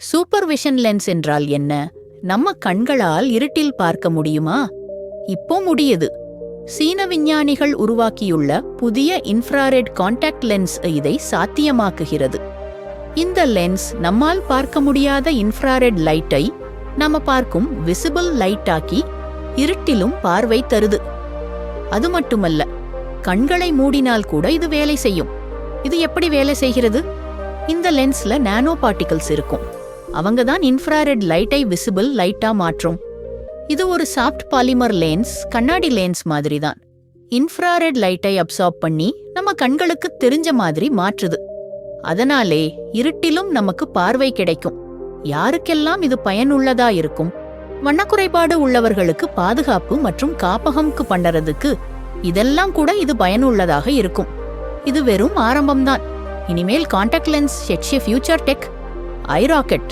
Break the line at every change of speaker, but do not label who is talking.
Supervision lens என்றால் என்ன? நம்ம கண்களால் இருட்டில் பார்க்க முடியுமா? இப்போ முடியுது. சீன விஞ்ஞானிகள் உருவாக்கியுள்ள புதிய இன்ஃப்ராரெட் கான்டாக்ட் லென்ஸ் இதை சாத்தியமாக்குகிறது. இந்த லென்ஸ் நம்மால் பார்க்க முடியாத இன்ஃப்ராரெட் லைட்டை நம்ம பார்க்கும் விசிபிள் லைட்டாக்கி இருட்டிலும் பார்வை தருது. அது மட்டுமல்ல, கண்களை மூடினால் கூட இது வேலை செய்யும். இது எப்படி வேலை செய்கிறது? இந்த லென்ஸ்ல நானோ பார்ட்டிகல்ஸ் இருக்கும். அவங்க தான் இன்ஃப்ராரெட் லைட்டை விசிபிள் லைட்டா மாற்றும். இது ஒரு சாஃப்ட் பாலிமர் லென்ஸ், கண்ணாடி லென்ஸ் மாதிரி தான். இன்ஃப்ராரெட் லைட்டை அப்சார்ப் பண்ணி நம்ம கண்களுக்கு தெரிஞ்ச மாதிரி மாற்றுது. அதனாலே இருட்டிலும் நமக்கு பார்வை கிடைக்கும். யாருக்கெல்லாம் இது பயனுள்ளதா இருக்கும்? வண்ணக்குறைபாடு உள்ளவர்களுக்கு பாதுகாப்பு மற்றும் காப்பகம்க்கு பண்றதுக்கு இதெல்லாம் கூட இது பயனுள்ளதாக இருக்கும். இது வெறும் ஆரம்பம்தான். இனிமேல் கான்டாக்ட் லென்ஸ் ஃபியூச்சர் டெக். ஐ ராக்கெட்.